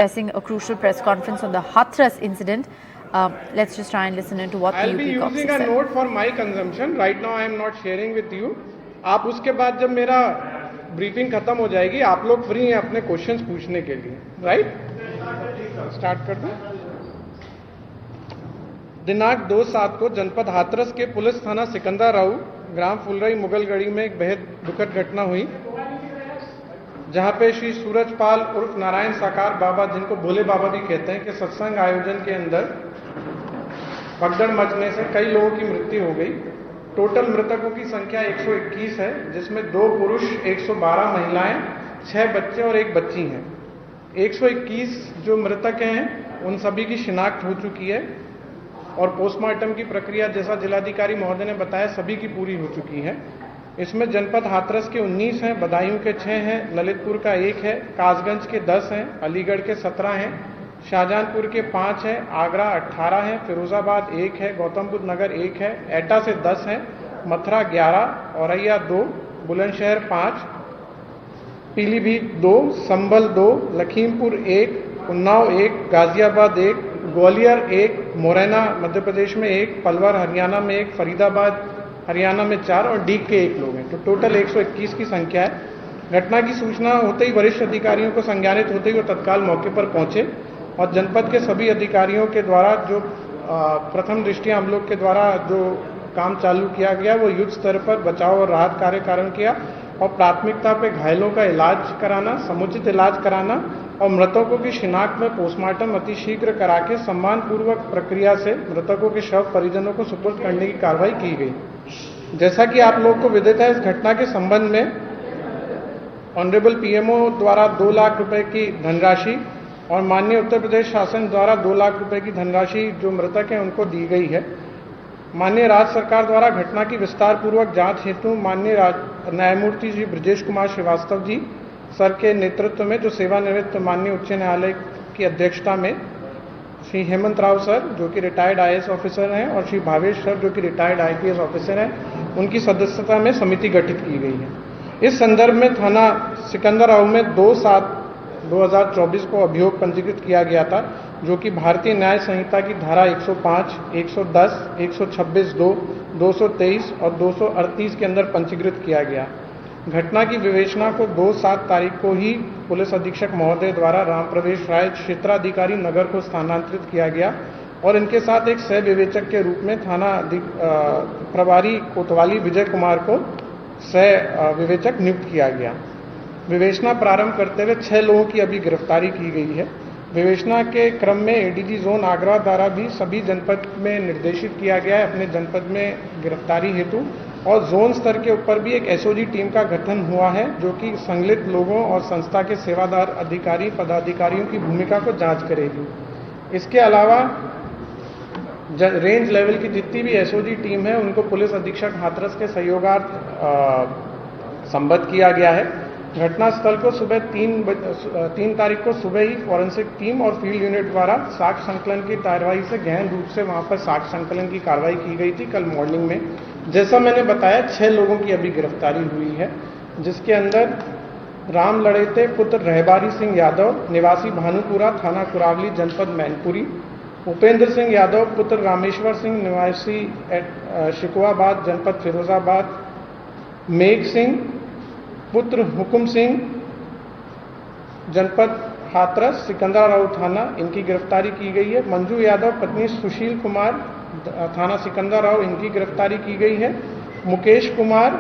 addressing a crucial press conference on the Hathras incident. Let's just try and listen into what the UP I'll be using a note for my consumption. Right now I am not sharing with you. आप उसके बाद जब मेरा briefing खत्म हो जाएगी, आप लोग फ्री हैं अपने क्वेश्चंस पूछने के लिए, राइट? स्टार्ट कर दूं? दिनांक 2/7 को जनपद हाथरस के पुलिस थाना सिकंदराऊ, ग्राम फुलरई, मुगलगढ़ी में एक बेहद दुखद घटना हुई, जहां पे श्री सूरजपाल उर्फ नारायण साकार बाबा, जिनको भोले बाबा भी कहते हैं, कि सत्संग आयोजन के अंदर भगदड़ मचने से कई लोगों की मृत्यु हो गई। टोटल मृतकों की संख्या 121 है, जिसमें 2 पुरुष, 112 महिलाएं, 6 बच्चे और 1 बच्ची हैं। 121 जो मृतक हैं उन सभी की शिनाख्त हो चुकी है और पोस्टमार्टम की प्रक्रिया, जैसा जिलाधिकारी महोदय ने बताया, सभी की पूरी हो चुकी है। इसमें जनपद हाथरस के 19 हैं, बदायूं के 6 हैं, ललितपुर का 1 है, कासगंज के 10 हैं, अलीगढ़ के 17 हैं, शाहजहांपुर के 5 हैं, आगरा 18 हैं, फिरोजाबाद 1 है, गौतम बुद्ध नगर 1 है, एटा से 10 हैं, मथुरा 11, औरैया 2, बुलंदशहर 5, पीलीभीत 2, संभल 2, लखीमपुर 1, उन्नाव 1, गाजियाबाद 1, ग्वालियर 1, मुरैना मध्य प्रदेश में 1, पलवल हरियाणा में 1, फरीदाबाद हरियाणा में 4 और डीग के 1 लोग हैं। तो टोटल 121 की संख्या है। घटना की सूचना होते ही वरिष्ठ अधिकारियों को संज्ञानित होते ही वो तत्काल मौके पर पहुंचे और जनपद के सभी अधिकारियों के द्वारा जो प्रथम दृष्टया हम लोग के द्वारा जो काम चालू किया गया, वो युद्ध स्तर पर बचाव और राहत कार्य कारण किया और प्राथमिकता पे घायलों का इलाज कराना, समुचित इलाज कराना और मृतकों की शिनाख्त में पोस्टमार्टम अतिशीघ्र करा के सम्मानपूर्वक प्रक्रिया से मृतकों के शव परिजनों को सुपुर्द करने की कार्रवाई की गई। जैसा कि आप लोग को विदित है, इस घटना के संबंध में ऑनरेबल पीएमओ द्वारा 2 लाख रुपए की धनराशि और माननीय उत्तर प्रदेश शासन द्वारा 2 लाख रुपए की धनराशि जो मृतक हैं उनको दी गई है। माननीय राज्य सरकार द्वारा घटना की विस्तार पूर्वक जांच हेतु माननीय न्यायमूर्ति श्री ब्रजेश कुमार श्रीवास्तव जी सर के नेतृत्व में, जो सेवानिवृत्त माननीय उच्च न्यायालय की अध्यक्षता में, श्री हेमंत राव सर जो कि रिटायर्ड आईएएस ऑफिसर हैं और श्री भावेश सर जो कि रिटायर्ड आईपीएस ऑफिसर हैं, उनकी सदस्यता में समिति गठित की गई है। इस संदर्भ में थाना सिकंदराऊ में 2/7/2024 को अभियोग पंजीकृत किया गया था, जो कि भारतीय न्याय संहिता की धारा 105, 110, 126(2), 223 और 238 के अंदर पंजीकृत किया गया। घटना की विवेचना को 2/7 तारीख को ही पुलिस अधीक्षक महोदय द्वारा राम प्रवेश राय, क्षेत्राधिकारी नगर को स्थानांतरित किया गया और इनके साथ एक सह विवेचक के रूप में थाना प्रभारी कोतवाली विजय कुमार को सह विवेचक नियुक्त किया गया। विवेचना प्रारंभ करते हुए 6 लोगों की अभी गिरफ्तारी की गई है। विवेचना के क्रम में एडीजी जोन आगरा द्वारा भी सभी जनपद में निर्देशित किया गया है अपने जनपद में गिरफ्तारी हेतु, और जोन स्तर के ऊपर भी एक एसओजी टीम का गठन हुआ है, जो कि संलिप्त लोगों और संस्था के सेवादार अधिकारी पदाधिकारियों की भूमिका को जांच करेगी। इसके अलावा रेंज लेवल की जितनी भी एसओजी टीम है उनको पुलिस अधीक्षक हाथरस के सहयोगार्थ संबद्ध किया गया है। घटनास्थल को सुबह 3 तारीख को सुबह ही फॉरेंसिक टीम और फील्ड यूनिट द्वारा साक्ष्य संकलन की कार्रवाई से गहन रूप से वहां पर साक्ष्य संकलन की कार्रवाई की गई थी कल मॉर्निंग में। जैसा मैंने बताया, 6 लोगों की अभी गिरफ्तारी हुई है, जिसके अंदर राम लड़ेते पुत्र रहबारी सिंह यादव, निवासी भानुपुरा, थाना कुरावली, जनपद मैनपुरी, उपेंद्र सिंह यादव पुत्र रामेश्वर सिंह, निवासी शिकवाबाद, जनपद फिरोजाबाद, मेघ सिंह पुत्र हुकुम सिंह, जनपद हाथरस, सिकंदराऊ थाना, इनकी गिरफ्तारी की गई है। मंजू यादव पत्नी सुशील कुमार, थाना सिकंदराऊ, इनकी गिरफ्तारी की गई है। मुकेश कुमार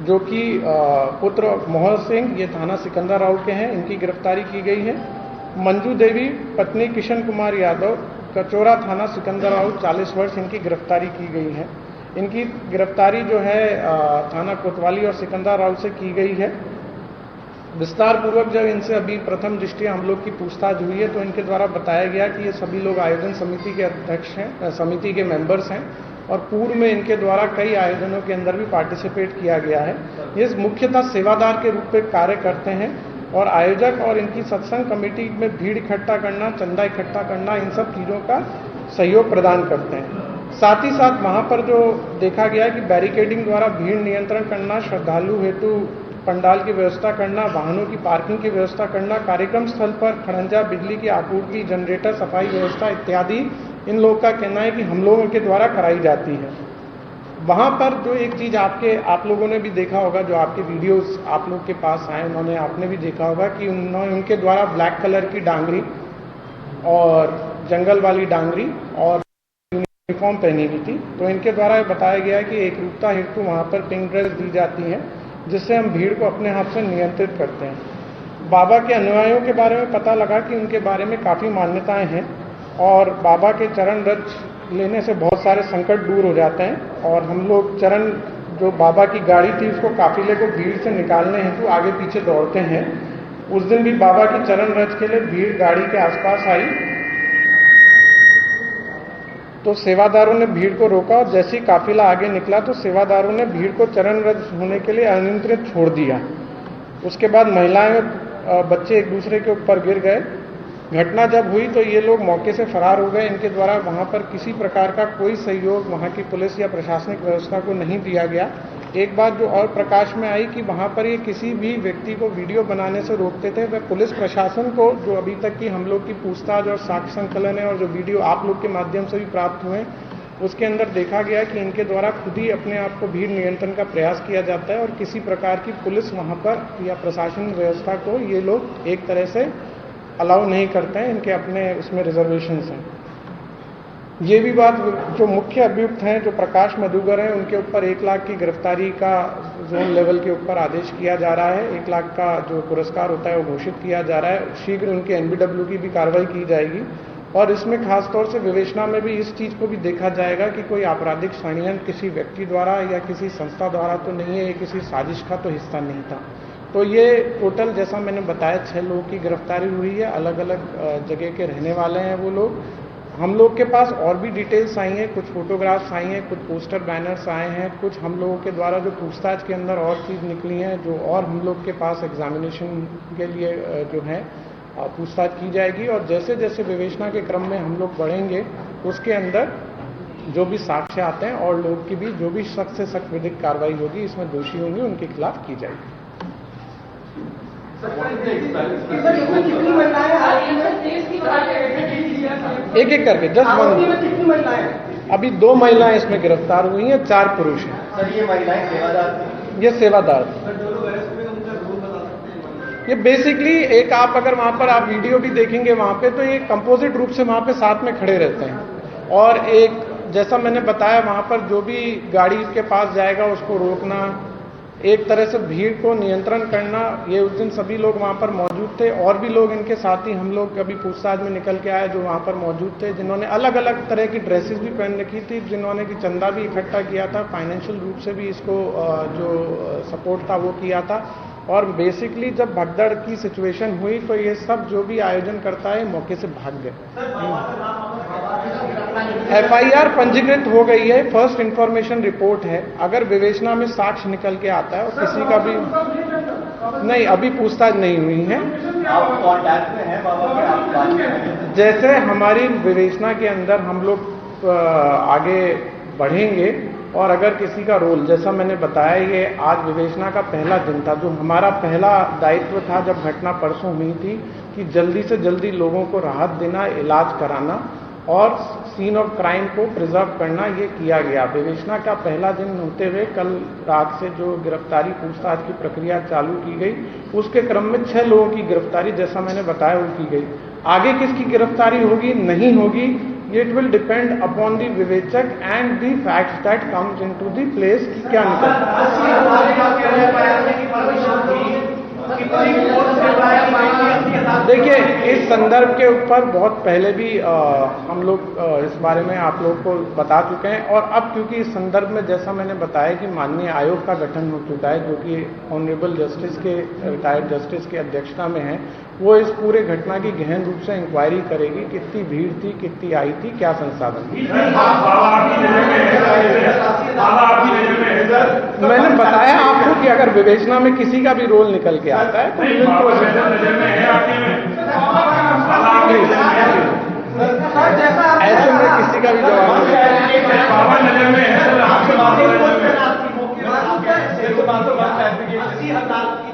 जो कि पुत्र मोहन सिंह, ये थाना सिकंदराऊ के हैं, इनकी गिरफ्तारी की गई है। मंजू देवी पत्नी किशन कुमार यादव, कचोरा, थाना सिकंदराऊ, 40 वर्ष, इनकी गिरफ्तारी की गई है। इनकी गिरफ्तारी जो है थाना कोतवाली और सिकंदराऊ से की गई है। विस्तार पूर्वक जब इनसे अभी प्रथम दृष्टया हम लोग की पूछताछ हुई है तो इनके द्वारा बताया गया कि ये सभी लोग आयोजन समिति के अध्यक्ष हैं, समिति के मेंबर्स हैं और पूर्व में इनके द्वारा कई आयोजनों के अंदर भी पार्टिसिपेट किया गया है। ये मुख्यतः सेवादार के रूप में कार्य करते हैं और आयोजक और इनकी सत्संग कमेटी में भीड़ इकट्ठा करना, चंदा इकट्ठा करना, इन सब चीज़ों का सहयोग प्रदान करते हैं। साथ ही साथ वहाँ पर जो देखा गया कि बैरिकेडिंग द्वारा भीड़ नियंत्रण करना, श्रद्धालु हेतु पंडाल की व्यवस्था करना, वाहनों की पार्किंग की व्यवस्था करना, कार्यक्रम स्थल पर खड़ंजा, बिजली की आपूर्ति, जनरेटर, सफाई व्यवस्था इत्यादि इन लोगों का कहना है कि हम लोगों के द्वारा कराई जाती है। वहाँ पर जो एक चीज़ आप लोगों ने भी देखा होगा, जो आपके वीडियोस आप लोग के पास आए, आपने भी देखा होगा कि उनके द्वारा ब्लैक कलर की डांगरी और जंगल वाली डांगरी और यूनिफॉर्म पहनी हुई थी। तो इनके द्वारा बताया गया है कि एक रूपता हेतु वहाँ पर पिंक ड्रेस दी जाती है, जिससे हम भीड़ को अपने हाथ से नियंत्रित करते हैं। बाबा के अनुयायियों के बारे में पता लगा कि उनके बारे में काफ़ी मान्यताएं हैं और बाबा के चरण रज लेने से बहुत सारे संकट दूर हो जाते हैं। और हम लोग चरण, जो बाबा की गाड़ी थी, उसको काफिले को भीड़ से निकालने हेतु आगे पीछे दौड़ते हैं। उस दिन भी बाबा की चरण रज के लिए भीड़ गाड़ी के आसपास आई, तो सेवादारों ने भीड़ को रोका और जैसे ही काफिला आगे निकला तो सेवादारों ने भीड़ को चरण रज होने के लिए अनियंत्रित छोड़ दिया। उसके बाद महिलाएं, बच्चे एक दूसरे के ऊपर गिर गए। घटना जब हुई तो ये लोग मौके से फरार हो गए। इनके द्वारा वहां पर किसी प्रकार का कोई सहयोग वहां की पुलिस या प्रशासनिक व्यवस्था को नहीं दिया गया। एक बात जो और प्रकाश में आई कि वहां पर ये किसी भी व्यक्ति को वीडियो बनाने से रोकते थे। वह पुलिस प्रशासन को, जो अभी तक की हम लोग की पूछताछ और साक्ष्य संकलन है और जो वीडियो आप लोग के माध्यम से भी प्राप्त हुए, उसके अंदर देखा गया कि इनके द्वारा खुद ही अपने आप को भीड़ नियंत्रण का प्रयास किया जाता है और किसी प्रकार की पुलिस वहां पर या प्रशासनिक व्यवस्था को ये लोग एक तरह से अलाउ नहीं करते हैं। इनके अपने उसमें रिजर्वेशंस हैं। ये भी बात, जो मुख्य अभियुक्त हैं, जो प्रकाश मधुकर हैं, उनके ऊपर 1 लाख की गिरफ्तारी का जोन लेवल के ऊपर आदेश किया जा रहा है। 1 लाख का जो पुरस्कार होता है वो घोषित किया जा रहा है। शीघ्र उनके एनबीडब्ल्यू की भी कार्रवाई की जाएगी और इसमें खासतौर से विवेचना में भी इस चीज़ को भी देखा जाएगा कि कोई आपराधिक षड्यंत्र किसी व्यक्ति द्वारा या किसी संस्था द्वारा तो नहीं है, ये किसी साजिश का तो हिस्सा नहीं था। तो ये टोटल, जैसा मैंने बताया, 6 लोगों की गिरफ्तारी हुई है। अलग अलग जगह के रहने वाले हैं वो लोग। हम लोग के पास और भी डिटेल्स आई हैं, कुछ फोटोग्राफ्स आई हैं, कुछ पोस्टर बैनर्स आए हैं, कुछ हम लोगों के द्वारा जो पूछताछ के अंदर और चीज़ निकली हैं, जो और हम लोग के पास एग्जामिनेशन के लिए जो है पूछताछ की जाएगी। और जैसे जैसे विवेचना के क्रम में हम लोग बढ़ेंगे, उसके अंदर जो भी साक्ष्य आते हैं और लोग की भी जो भी सख्त से सख्त विधिक कार्रवाई होगी, इसमें दोषी होंगे, उनके खिलाफ की जाएगी। एक एक करके जस्ट अभी 2 महिलाएं इसमें गिरफ्तार हुई हैं, 4 पुरुष हैं। सर, ये महिलाएं सेवादार थी? ये सेवादार थी। ये बेसिकली एक, आप अगर वहां पर आप वीडियो भी देखेंगे वहां पे, तो ये कंपोजिट रूप से वहां पे साथ में खड़े रहते हैं। और एक, जैसा मैंने बताया, वहां पर जो भी गाड़ी के पास जाएगा उसको रोकना, एक तरह से भीड़ को नियंत्रण करना, ये उस दिन सभी लोग वहां पर मौजूद थे। और भी लोग इनके साथ ही हम लोग अभी पूछताछ में निकल के आए जो वहां पर मौजूद थे, जिन्होंने अलग अलग तरह की ड्रेसेस भी पहन रखी थी, जिन्होंने कि चंदा भी इकट्ठा किया था, फाइनेंशियल रूप से भी इसको जो सपोर्ट था वो किया था। और बेसिकली जब भगदड़ की सिचुएशन हुई तो ये सब जो भी आयोजन करता है मौके से भाग गए। FIR पंजीकृत हो गई है, फर्स्ट इंफॉर्मेशन रिपोर्ट है। अगर विवेचना में साक्ष्य निकल के आता है और किसी का भी नहीं, अभी पूछताछ नहीं हुई है। आप कांटेक्ट में हैं बाबा के? आप बात में हैं? जैसे हमारी विवेचना के अंदर हम लोग आगे बढ़ेंगे और अगर किसी का रोल, जैसा मैंने बताया, ये आज विवेचना का पहला दिन था। जो हमारा पहला दायित्व था जब घटना परसों हुई थी कि जल्दी से जल्दी लोगों को राहत देना, इलाज कराना और सीन ऑफ क्राइम को प्रिजर्व करना, ये किया गया। विवेचना का पहला दिन होते हुए कल रात से जो गिरफ्तारी पूछताछ की प्रक्रिया चालू की गई, उसके क्रम में 6 लोगों की गिरफ्तारी, जैसा मैंने बताया, वो की गई। आगे किसकी गिरफ्तारी होगी नहीं होगी, it will depend upon the विवेचक and the facts that comes into the place कि क्या देखिए, इस संदर्भ के ऊपर बहुत पहले भी हम लोग इस बारे में आप लोगों को बता चुके हैं। और अब क्योंकि इस संदर्भ में, जैसा मैंने बताया, कि माननीय आयोग का गठन हो चुका है, जो कि ऑनरेबल जस्टिस के, रिटायर्ड जस्टिस की अध्यक्षता में है, वो इस पूरे घटना की गहन रूप से इंक्वायरी करेगी। कितनी भीड़ थी, कितनी आई थी, क्या संसाधन। मैंने बताया आपको कि अगर विवेचना में किसी का भी रोल निकल के आता है तो ऐसे में किसी का भी जवाब नहीं।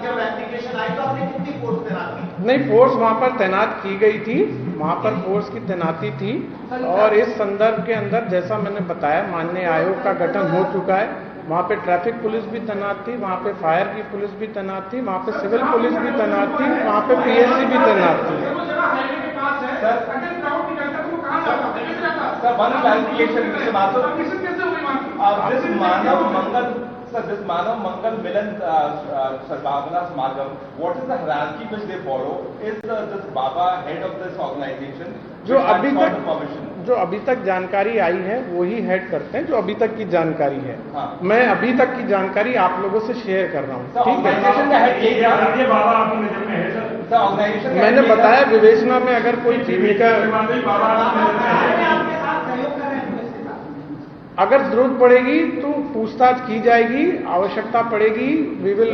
नहीं, फोर्स वहां पर तैनात की गई थी, वहां पर फोर्स की तैनाती थी। और इस संदर्भ के अंदर जैसा मैंने बताया, माननीय आयोग का गठन हो चुका है। वहां पे ट्रैफिक पुलिस भी तैनात थी, वहां पे फायर की पुलिस भी तैनात थी, वहां पे सिविल पुलिस भी तैनात थी, वहां पे पीएससी भी तैनात थी। सर, वन क्लैरिफिकेशन के बाद this Manav Mangal Milan Sadbhavana Samagam, what is the hierarchy which they follow? Is this Baba head of this organization? जो अभी तक जानकारी आई है वही हेड करते हैं, जो अभी तक की जानकारी है। हाँ। मैं अभी तक की जानकारी आप लोगों से शेयर कर रहा हूँ, ठीक है? ऑर्गेनाइजेशन का हेड बाबा आपकी नजर में है सर? ऑर्गेनाइजेशन मैंने बताया विवेचना में अगर कोई जीविका अगर जरूरत पड़ेगी तो पूछताछ की जाएगी, आवश्यकता पड़ेगी, we will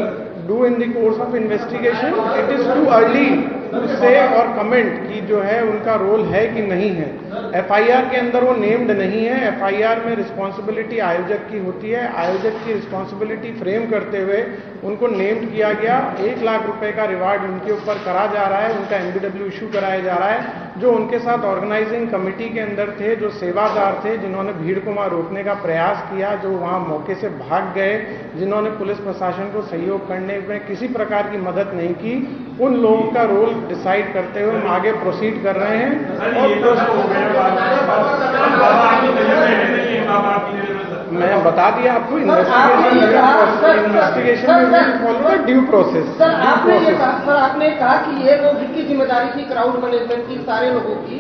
do in the course of investigation. It is too early to say और कमेंट कि जो है उनका रोल है कि नहीं है। एफआईआर के अंदर वो नेम्ड नहीं है। एफआईआर में रिस्पॉन्सिबिलिटी आयोजक की होती है। आयोजक की रिस्पॉन्सिबिलिटी फ्रेम करते हुए उनको नेम्ड किया गया। 1 लाख रुपए का रिवार्ड उनके ऊपर करा जा रहा है, उनका एमबीडब्ल्यू इशू कराया जा रहा है। जो उनके साथ ऑर्गेनाइजिंग कमेटी के अंदर थे, जो सेवादार थे, जिन्होंने भीड़ को वहां रोकने का प्रयास किया, जो वहां मौके से भाग गए, जिन्होंने पुलिस प्रशासन को सहयोग करने में किसी प्रकार की मदद नहीं की, उन लोगों का रोल डिसाइड करते हुए हम आगे प्रोसीड कर रहे हैं। मैं बता दिया आपको, इन्वेस्टिगेशन में follow the due process. Sir आपने कहा कि ये लोग की जिम्मेदारी थी क्राउड मैनेजमेंट की सारे लोगों की।